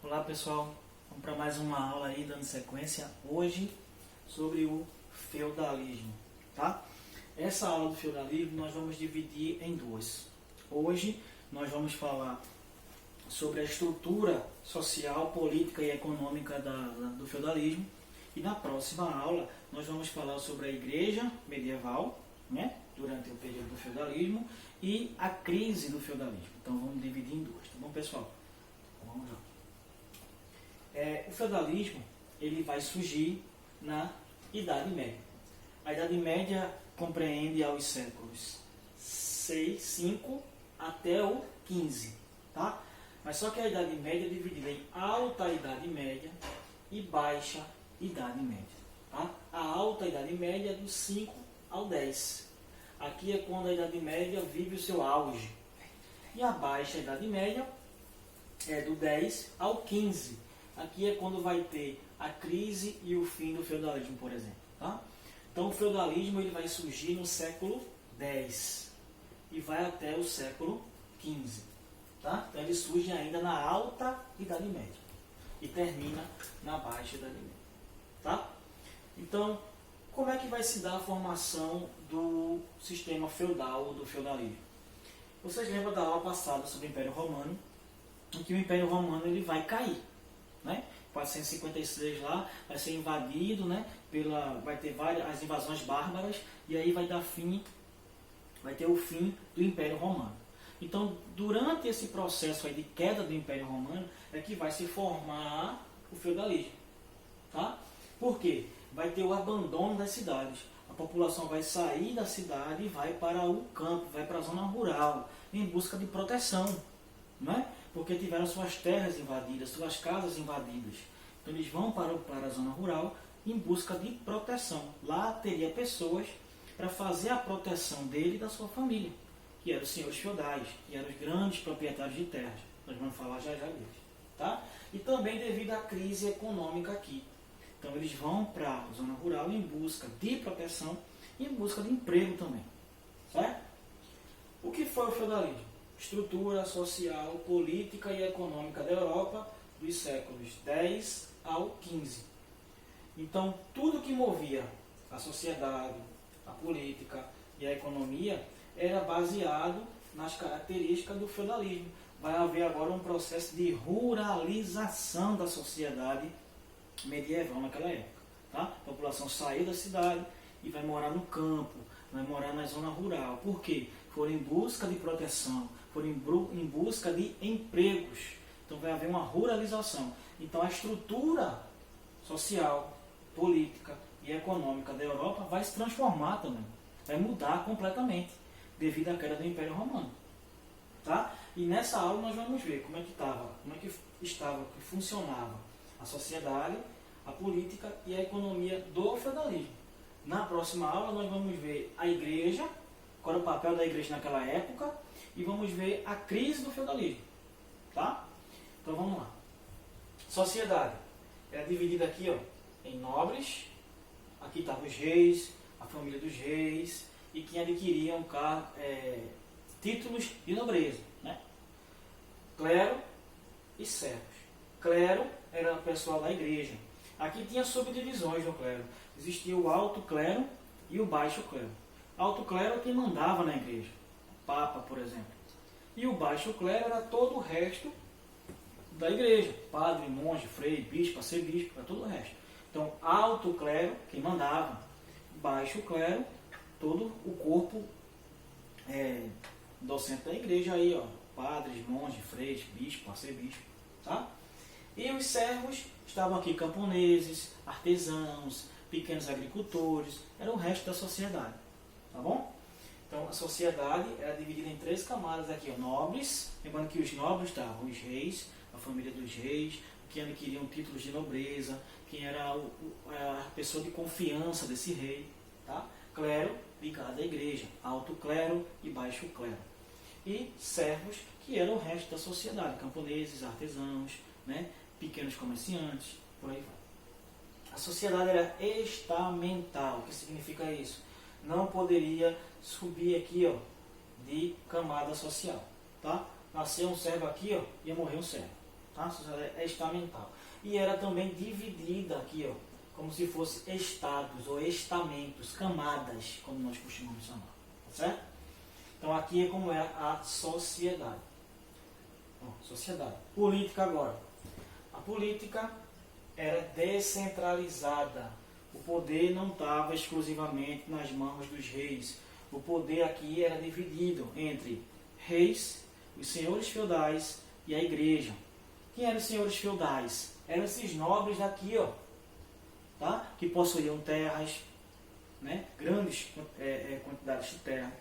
Olá pessoal, vamos para mais uma aula aí dando sequência hoje sobre o feudalismo, tá? Essa aula do feudalismo nós vamos dividir em duas. Hoje nós vamos falar sobre a estrutura social, política e econômica do feudalismo e na próxima aula nós vamos falar sobre a igreja medieval, né, durante o período do feudalismo e a crise do feudalismo. Então vamos dividir em duas, tá bom pessoal? Vamos lá. O feudalismo ele vai surgir na Idade Média. A Idade Média compreende aos séculos 6, 5 até o 15, tá? Mas só que a Idade Média é dividida em Alta Idade Média e Baixa Idade Média, tá? A Alta Idade Média é do 5 ao 10. Aqui é quando a Idade Média vive o seu auge. E a Baixa Idade Média é do 10 ao 15. Aqui é quando vai ter a crise e o fim do feudalismo, por exemplo. Tá? Então o feudalismo ele vai surgir no século X e vai até o século XV. Tá? Então ele surge ainda na Alta Idade Média e termina na Baixa Idade Média. Tá? Então, como é que vai se dar a formação do sistema feudal ou do feudalismo? Vocês lembram da aula passada sobre o Império Romano, em que o Império Romano ele vai cair. Né? 456 lá vai ser invadido, né? Vai ter as invasões bárbaras e aí vai ter o fim do Império Romano. Então, durante esse processo aí de queda do Império Romano é que vai se formar o feudalismo, tá? Por quê? Vai ter o abandono das cidades. A população vai sair da cidade e vai para o campo, vai para a zona rural em busca de proteção, né? Porque tiveram suas terras invadidas, suas casas invadidas. Então eles vão para a zona rural em busca de proteção. Lá teria pessoas para fazer a proteção dele e da sua família, que eram os senhores feudais, que eram os grandes proprietários de terras. Nós vamos falar já deles. Tá? E também devido à crise econômica aqui. Então eles vão para a zona rural em busca de proteção e em busca de emprego também. Certo? O que foi o feudalismo? Estrutura social, política e econômica da Europa dos séculos X ao XV. Então, tudo que movia a sociedade, a política e a economia era baseado nas características do feudalismo. Vai haver agora um processo de ruralização da sociedade medieval naquela época. Tá? A população saiu da cidade e vai morar no campo, vai morar na zona rural. Por quê? Foram em busca de proteção, foram em busca de empregos. Então vai haver uma ruralização. Então a estrutura social, política e econômica da Europa vai se transformar também. Vai mudar completamente devido à queda do Império Romano. Tá? E nessa aula nós vamos ver como é que funcionava a sociedade, a política e a economia do feudalismo. Na próxima aula nós vamos ver a igreja, qual era o papel da igreja naquela época, e vamos ver a crise do feudalismo. Tá? Então vamos lá. Sociedade. Era dividida aqui em nobres, aqui estavam os reis, a família dos reis, e quem adquiriam títulos de nobreza. Né? Clero e servos. Clero era o pessoal da igreja. Aqui tinha subdivisões no clero. Existia o alto clero e o baixo clero. Alto clero é quem mandava na igreja, o Papa, por exemplo. E o baixo clero era todo o resto da igreja, padre, monge, frei, bispo, arcebispo, era todo o resto. Então, alto clero, quem mandava, baixo clero, todo o corpo docente da igreja aí, padres, monges, freis, bispo, arcebispo, tá? E os servos estavam aqui, camponeses, artesãos, pequenos agricultores, era o resto da sociedade. Tá bom? Então a sociedade era dividida em 3 camadas aqui, nobres, lembrando que os nobres estavam os reis, a família dos reis, quem adquiriam títulos de nobreza, quem era a pessoa de confiança desse rei, tá? Clero, ligado à igreja, alto clero e baixo clero. E servos, que eram o resto da sociedade, camponeses, artesãos, né? Pequenos comerciantes, por aí vai. A sociedade era estamental. O que significa isso? Não poderia subir aqui de camada social. Tá? Nasceu um servo aqui, ia morrer um servo. tá? Sociedade estamental. E era também dividida aqui, ó, como se fosse estados ou estamentos, camadas, como nós costumamos chamar, tá certo? Então aqui é como é a sociedade. Sociedade. Política agora. A política era descentralizada. O poder não estava exclusivamente nas mãos dos reis. O poder aqui era dividido entre reis, os senhores feudais e a igreja. Quem eram os senhores feudais? Eram esses nobres daqui, ó, tá? Que possuíam terras, né? Grandes quantidades de terra.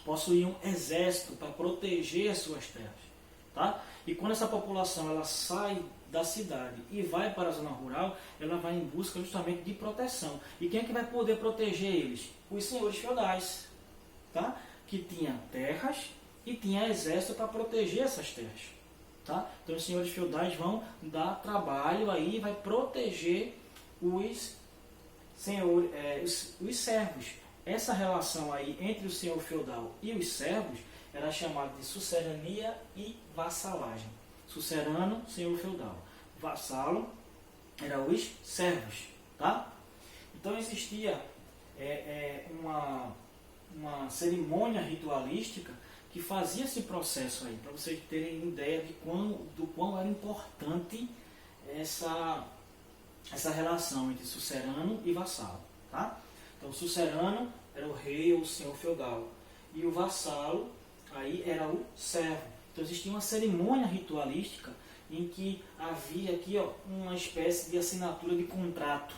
Possuíam exército para proteger as suas terras. Tá? E quando essa população ela sai da cidade e vai para a zona rural, ela vai em busca justamente de proteção. E quem é que vai poder proteger eles? Os senhores feudais, tá? Que tinham terras e tinha exército para proteger essas terras. Tá? Então os senhores feudais vão dar trabalho aí, vai proteger os os servos. Essa relação aí entre o senhor feudal e os servos era chamada de sucerania e vassalagem. Sucerano, senhor feudal. Vassalo eram os servos. Tá? Então existia uma cerimônia ritualística que fazia esse processo aí, para vocês terem ideia do quão era importante essa relação entre sucerano e vassalo. Tá? Então o sucerano era o rei ou o senhor feudal. E o vassalo aí era o servo. Então existia uma cerimônia ritualística em que havia aqui, ó, uma espécie de assinatura de contrato,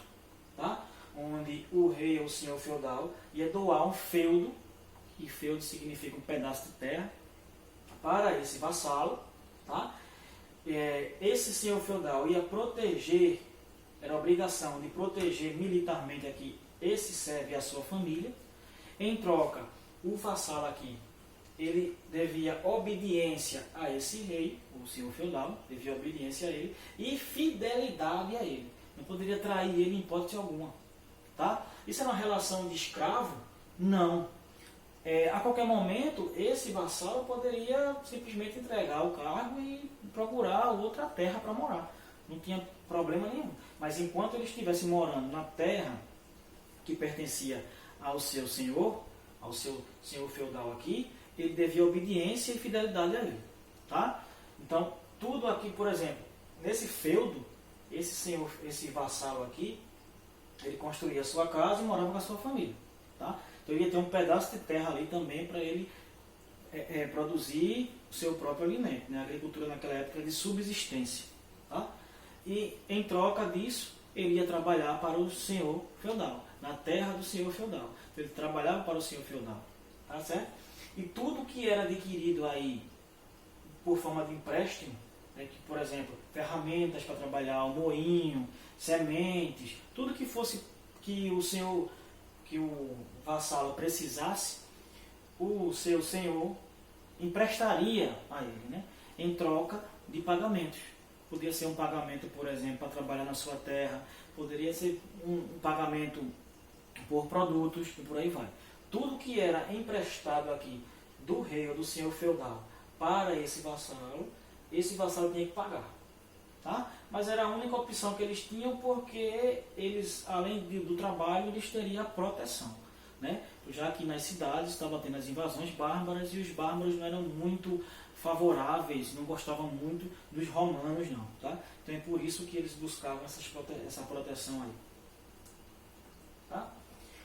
tá? Onde o rei ou o senhor feudal ia doar um feudo, e feudo significa um pedaço de terra, para esse vassalo. Tá? Esse senhor feudal ia proteger, era a obrigação de proteger militarmente aqui esse servo e a sua família. Em troca, o vassalo aqui, ele devia obediência a esse rei, o senhor feudal, devia obediência a ele, e fidelidade a ele. Não poderia trair ele em hipótese alguma. Tá? Isso era uma relação de escravo? Não. A qualquer momento, esse vassalo poderia simplesmente entregar o cargo e procurar outra terra para morar. Não tinha problema nenhum. Mas enquanto ele estivesse morando na terra que pertencia ao seu senhor feudal aqui, ele devia obediência e fidelidade a ele. Tá? Então, tudo aqui, por exemplo, nesse feudo, esse vassalo aqui, ele construía a sua casa e morava com a sua família. Tá? Então ele ia ter um pedaço de terra ali também para ele produzir o seu próprio alimento. Né? A agricultura naquela época era de subsistência. Tá? E em troca disso, ele ia trabalhar para o senhor feudal, na terra do senhor feudal. Então ele trabalhava para o senhor feudal. Tá certo? E tudo que era adquirido aí por forma de empréstimo, né, que, por exemplo, ferramentas para trabalhar, o moinho, sementes, tudo que fosse que o vassalo precisasse, o seu senhor emprestaria a ele, né, em troca de pagamentos. Poderia ser um pagamento, por exemplo, para trabalhar na sua terra, poderia ser um pagamento por produtos e por aí vai. Tudo que era emprestado aqui do rei ou do senhor feudal para esse vassalo tinha que pagar. Tá? Mas era a única opção que eles tinham, porque eles, além do trabalho, eles teriam a proteção. Né? Já que nas cidades estavam tendo as invasões bárbaras e os bárbaros não eram muito favoráveis, não gostavam muito dos romanos, não. Tá? Então é por isso que eles buscavam essa proteção aí. Tá?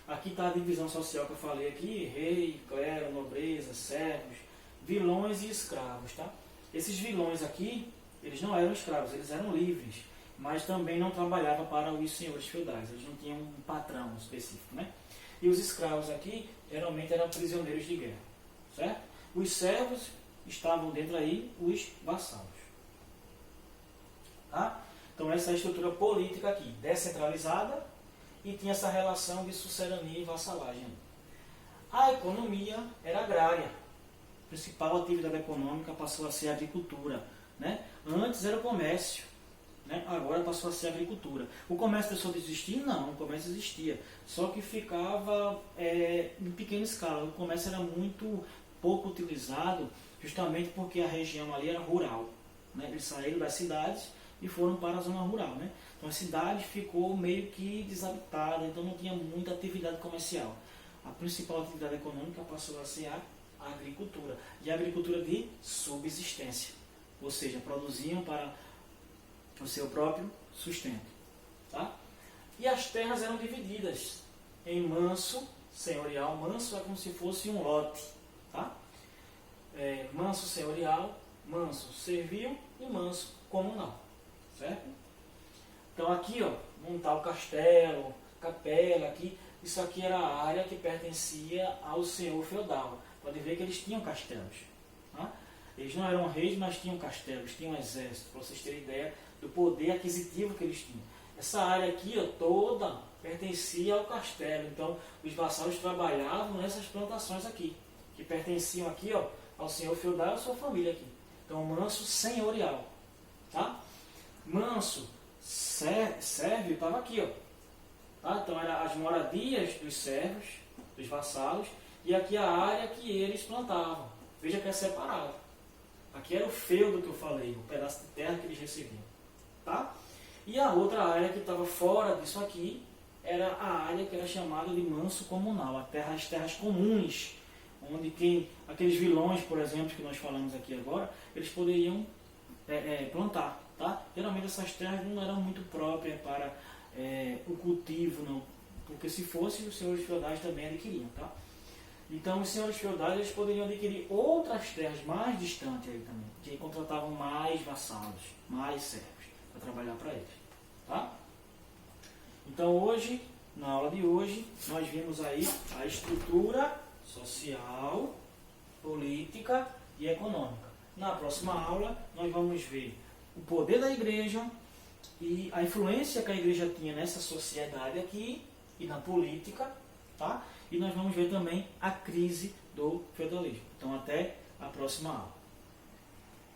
Aqui está a divisão social que eu falei aqui: rei, clero, nobreza, servos, vilões e escravos. Tá? Esses vilões aqui, eles não eram escravos, eles eram livres, mas também não trabalhavam para os senhores feudais, eles não tinham um patrão específico. Né? E os escravos aqui, geralmente eram prisioneiros de guerra. Certo? Os servos estavam dentro aí, os vassalos. Tá? Então essa é a estrutura política aqui, descentralizada, e tinha essa relação de sucerania e vassalagem. A economia era agrária. A principal atividade econômica passou a ser a agricultura. Né? Antes era o comércio, né? Agora passou a ser a agricultura. O comércio deixou de existir? Não, o comércio existia. Só que ficava em pequena escala. O comércio era muito pouco utilizado, justamente porque a região ali era rural. né? Eles saíram das cidades e foram para a zona rural, né? Então a cidade ficou meio que desabitada, então não tinha muita atividade comercial. A principal atividade econômica passou a ser a agricultura, e a agricultura de subsistência, ou seja, produziam para o seu próprio sustento. Tá? E as terras eram divididas em manso, senhorial. Manso é como se fosse um lote. Tá? Manso senhorial, manso servil e manso comunal. Certo? Então aqui, ó, montar o castelo, capela, aqui, isso aqui era a área que pertencia ao senhor feudal. Pode ver que eles tinham castelos. Tá? Eles não eram reis, mas tinham castelos, tinham exército, para vocês terem ideia do poder aquisitivo que eles tinham. Essa área aqui, ó, toda pertencia ao castelo. Então, os vassalos trabalhavam nessas plantações aqui, que pertenciam aqui, ó, ao senhor feudal e à sua família aqui. Então, manso senhorial. Tá? Manso sérvio estava aqui, ó. Tá? Então, eram as moradias dos servos, dos vassalos, e aqui a área que eles plantavam. Veja que é separado. Aqui era o feudo que eu falei, o pedaço de terra que eles recebiam. Tá? E a outra área que estava fora disso aqui era a área que era chamada de manso comunal, as terras comuns, onde aqueles vilões, por exemplo, que nós falamos aqui agora, eles poderiam plantar. Tá? Geralmente essas terras não eram muito próprias para o cultivo, não, porque se fosse, os senhores feudais também adquiriam. Tá? Então os senhores feudais eles poderiam adquirir outras terras mais distantes aí também, que contratavam mais vassalos, mais servos para trabalhar para eles. Tá? Então hoje, na aula de hoje, nós vimos aí a estrutura social, política e econômica. Na próxima aula nós vamos ver o poder da igreja e a influência que a igreja tinha nessa sociedade aqui e na política, tá? E nós vamos ver também a crise do feudalismo. Então até a próxima aula.